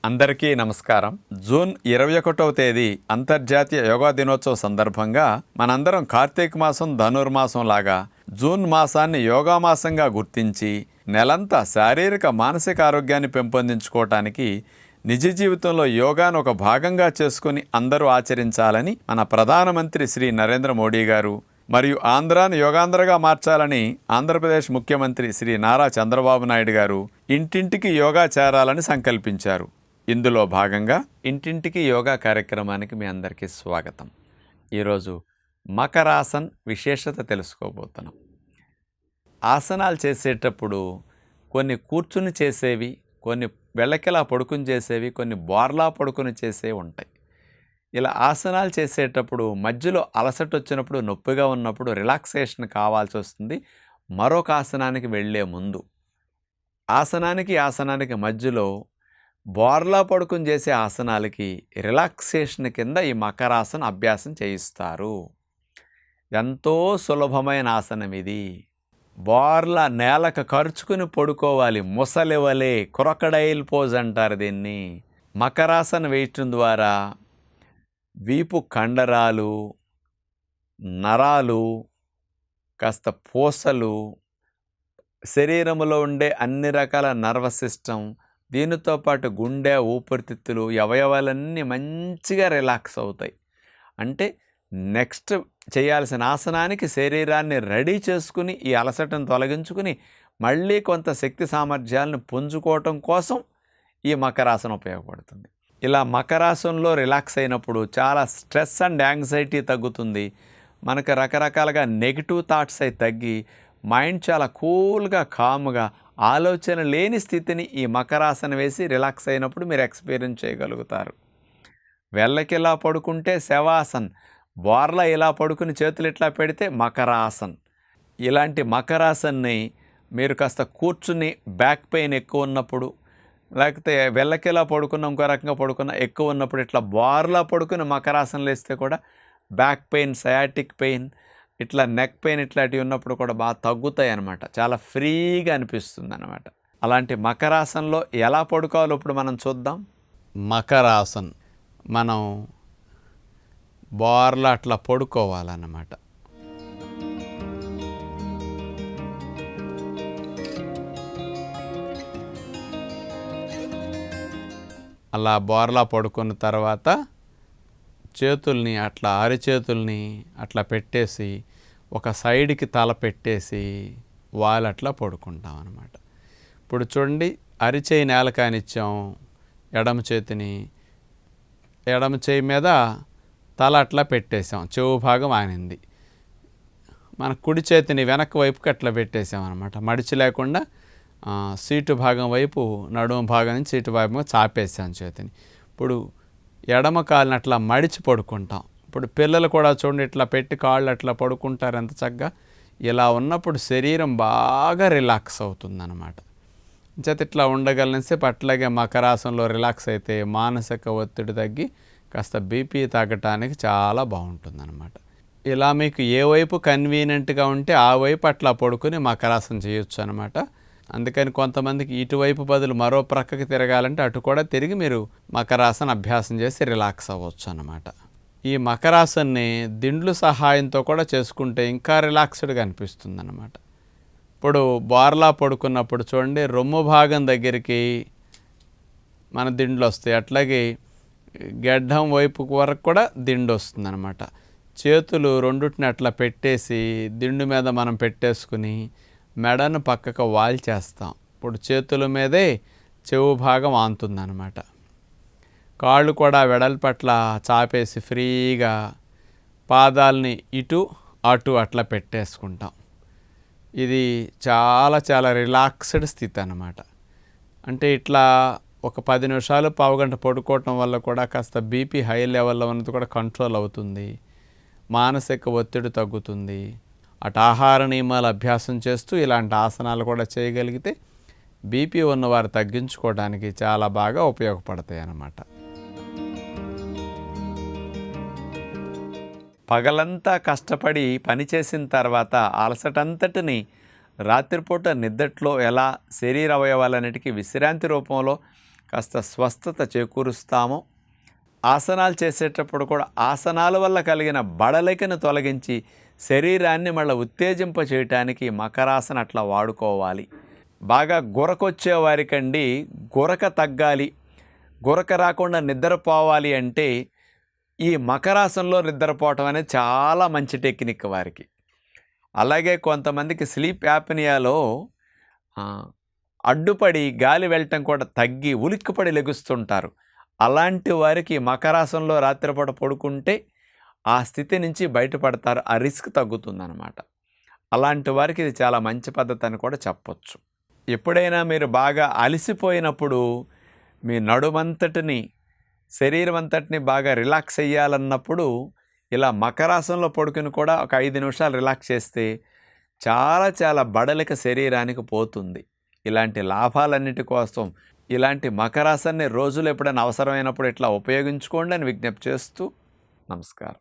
అందరికీ నమస్కారం. జూన్ 21వ తేదీ అంతర్జాతీయ యోగా దినోత్సవ సందర్భంగా మనందరం కార్తీక మాసం ధనుర్మాసం లాగా జూన్ మాసాన్ని యోగా మాసంగా గుర్తించి నెలంతా శారీరక మానసిక ఆరోగ్యాన్ని పెంపొందించుకోవటానికి నిజ జీవితంలో యోగాను ఒక భాగంగా చేసుకుని అందరూ ఆచరించాలని మన ప్రధానమంత్రి శ్రీ నరేంద్ర మోడీ గారు మరియు ఆంధ్రాను యోగాంధ్రగా మార్చాలని ఆంధ్రప్రదేశ్ ముఖ్యమంత్రి శ్రీ నారా చంద్రబాబు నాయుడు గారు ఇంటింటికి యోగా చేరాలని సంకల్పించారు. ఇందులో భాగంగా ఇంటింటికి యోగా కార్యక్రమానికి మీ అందరికీ స్వాగతం. ఈరోజు మకరాసన్ విశేషత తెలుసుకోబోతున్నాం. ఆసనాలు చేసేటప్పుడు కొన్ని కూర్చుని చేసేవి, కొన్ని వెళ్ళకిలా పడుకుని చేసేవి, కొన్ని బోర్లా పడుకుని చేసేవి ఉంటాయి. ఇలా ఆసనాలు చేసేటప్పుడు మధ్యలో అలసట వచ్చినప్పుడు, నొప్పిగా ఉన్నప్పుడు రిలాక్సేషన్ కావాల్సి వస్తుంది. మరొక ఆసనానికి వెళ్ళే ముందు ఆసనానికి మధ్యలో బోర్లా పడుకుని చేసే ఆసనాలకి రిలాక్సేషన్ కింద ఈ మకరాసన అభ్యాసం చేయిస్తారు. ఎంతో సులభమైన ఆసనం ఇది. బోర్లా నేలకు ఖర్చుకుని పడుకోవాలి. ముసలివలే, క్రొకడైల్ పోజ్ అంటారు దీన్ని. మకరాసన వేయటం ద్వారా వీపు కండరాలు, నరాలు, కాస్త పూసలు, శరీరంలో ఉండే అన్ని రకాల నర్వస్ సిస్టమ్, దీనితో పాటు గుండె, ఊపిరితిత్తులు, అవయవాలన్నీ మంచిగా రిలాక్స్ అవుతాయి. అంటే నెక్స్ట్ చేయాల్సిన ఆసనానికి శరీరాన్ని రెడీ చేసుకుని ఈ అలసటను తొలగించుకుని మళ్ళీ కొంత శక్తి సామర్థ్యాలను పుంజుకోవటం కోసం ఈ మకరాసనం ఉపయోగపడుతుంది. ఇలా మకరాసనంలో రిలాక్స్ అయినప్పుడు చాలా స్ట్రెస్ అండ్ యాంగ్జైటీ తగ్గుతుంది. మనకు రకరకాలుగా నెగిటివ్ థాట్స్ అయి తగ్గి మైండ్ చాలా కూల్గా, కామ్గా, ఆలోచన లేని స్థితిని ఈ మకరాసనం వేసి రిలాక్స్ అయినప్పుడు మీరు ఎక్స్పీరియన్స్ చేయగలుగుతారు. వెళ్ళకిలా పడుకుంటే శవాసన్, బోర్లా ఇలా పడుకుని చేతులు ఇట్లా పెడితే మకరాసన్. ఇలాంటి మకరాసన్ని మీరు కాస్త కూర్చుని బ్యాక్ పెయిన్ ఎక్కువ ఉన్నప్పుడు, లేకపోతే వెళ్ళకిలా పడుకున్న ఇంకో రకంగా పడుకున్న ఎక్కువ ఉన్నప్పుడు ఇట్లా బోర్లా పడుకుని మకరాసనలు వేస్తే కూడా బ్యాక్ పెయిన్, సయాటిక్ పెయిన్, ఇట్లా నెక్ పెయిన్ ఇట్లాంటివి ఉన్నప్పుడు కూడా బాగా తగ్గుతాయి అన్నమాట. చాలా ఫ్రీగా అనిపిస్తుంది అన్నమాట. అలాంటి మకరాసనలో ఎలా పడుకోవాలో ఇప్పుడు మనం చూద్దాం. మకరాసన్ మనం బోర్లా అట్లా పడుకోవాలన్నమాట. అలా బోర్లా పడుకున్న తర్వాత చేతుల్ని అట్లా అరిచేతుల్ని అట్లా పెట్టేసి ఒక సైడ్కి తల పెట్టేసి వాళ్ళు అట్లా పడుకుంటాం అన్నమాట. ఇప్పుడు చూడండి, అరిచేయి నేలకానిచ్చాం, ఎడమ చేయి మీద తల అట్లా పెట్టేసాం, చెవు భాగం ఆనింది. మన కుడి చేతిని వెనక్కి వైపుకి అట్లా పెట్టేసాం అనమాట. మడిచి లేకుండా సీటు భాగం వైపు, నడుము భాగం నుంచి సీటు భాగం చాపేసాం చేతిని. ఇప్పుడు ఎడమ కాళ్ళని అట్లా మడిచి పడుకుంటాం. ఇప్పుడు పిల్లలు కూడా చూడండి, ఇట్లా పెట్టి కాళ్ళు అట్లా పడుకుంటారు ఎంత చక్కగా. ఇలా ఉన్నప్పుడు శరీరం బాగా రిలాక్స్ అవుతుందన్నమాట. చేత ఇట్లా ఉండగలనేసేపు అట్లాగే మకరాసనంలో రిలాక్స్ అయితే మానసిక ఒత్తిడి తగ్గి కాస్త బీపీ తగ్గటానికి చాలా బాగుంటుందన్నమాట. ఇలా మీకు ఏ వైపు కన్వీనియంట్గా ఉంటే ఆ వైపు అట్లా పడుకుని మకరాసనం చేయొచ్చు అనమాట. అందుకని కొంతమందికి ఇటువైపు బదులు మరో ప్రక్కకి తిరగాలంటే అటు కూడా తిరిగి మీరు మకరాసన అభ్యాసం చేసి రిలాక్స్ అవ్వచ్చు అన్నమాట. ఈ మకరాసన్ని దిండ్లు సహాయంతో కూడా చేసుకుంటే ఇంకా రిలాక్స్డ్గా అనిపిస్తుంది అన్నమాట. ఇప్పుడు బోర్లా పడుకున్నప్పుడు చూడండి, రొమ్ము భాగం దగ్గరికి మన దిండ్లు వస్తాయి. అట్లాగే గెడ్డం వైపు వరకు కూడా దిండు వస్తుంది అనమాట. చేతులు రెండుటిని అట్లా పెట్టేసి దిండు మీద మనం పెట్టేసుకుని మెడను పక్కకు వాల్చేస్తాం. ఇప్పుడు చేతుల మీదే చెవు భాగం ఆనుతుందన్నమాట. కాళ్ళు కూడా వెడల్పట్ల చాపేసి ఫ్రీగా పాదాలని ఇటు అటు అట్లా పెట్టేసుకుంటాం. ఇది చాలా చాలా రిలాక్స్డ్ స్థితి అన్నమాట. అంటే ఇట్లా ఒక 10 నిమిషాలు, పావుగంట పడుకోవటం వల్ల కూడా కాస్త బీపీ హై లెవెల్లో ఉన్నది కూడా కంట్రోల్ అవుతుంది, మానసిక ఒత్తిడి తగ్గుతుంది. అటు ఆహార నియమాలు అభ్యాసం చేస్తూ ఇలాంటి ఆసనాలు కూడా చేయగలిగితే బీపీ ఉన్నవారు తగ్గించుకోవడానికి చాలా బాగా ఉపయోగపడతాయి అన్నమాట. పగలంతా కష్టపడి పనిచేసిన తర్వాత అలసటంతటిని రాత్రిపూట నిద్దట్లో ఎలా శరీర అవయవాలన్నిటికీ విశ్రాంతి రూపంలో కాస్త స్వస్థత చేకూరుస్తామో, ఆసనాలు చేసేటప్పుడు కూడా ఆసనాల వల్ల కలిగిన బడలికను తొలగించి శరీరాన్ని మళ్ళీ ఉత్తేజింప చేయటానికి మకరాసన అట్లా వాడుకోవాలి. బాగా గురకొచ్చే వారికండి గురక తగ్గాలి, గురక రాకుండా నిద్రపోవాలి అంటే ఈ మకరాసనలో నిద్రపోవటం అనేది చాలా మంచి టెక్నిక్ వారికి. అలాగే కొంతమందికి స్లీప్ యాప్నియాలో అడ్డుపడి గాలి వెళ్ళటం కూడా తగ్గి ఉలిక్కిపడి లెగుస్తుంటారు. అలాంటి వారికి మకరాసనలో రాత్రిపూట పడుకుంటే ఆ స్థితి నుంచి బయటపడతారు, ఆ రిస్క్ తగ్గుతుందన్నమాట. అలాంటి వారికి ఇది చాలా మంచి పద్ధతి అని కూడా చెప్పొచ్చు. ఎప్పుడైనా మీరు బాగా అలసిపోయినప్పుడు మీ నడుమంతటిని, శరీరం అంతటిని బాగా రిలాక్స్ అయ్యాలన్నప్పుడు ఇలా మకరాసనంలో పడుకుని కూడా ఒక 5 నిమిషాలు రిలాక్స్ చేస్తే చాలా బడలిక శరీరానికి పోతుంది. ఇలాంటి లాభాలన్నిటి కోసం ఇలాంటి మకరాసన్ని రోజులు ఎప్పుడైనా అవసరమైనప్పుడు ఇట్లా ఉపయోగించుకోండి అని విజ్ఞప్తి చేస్తూ నమస్కారం.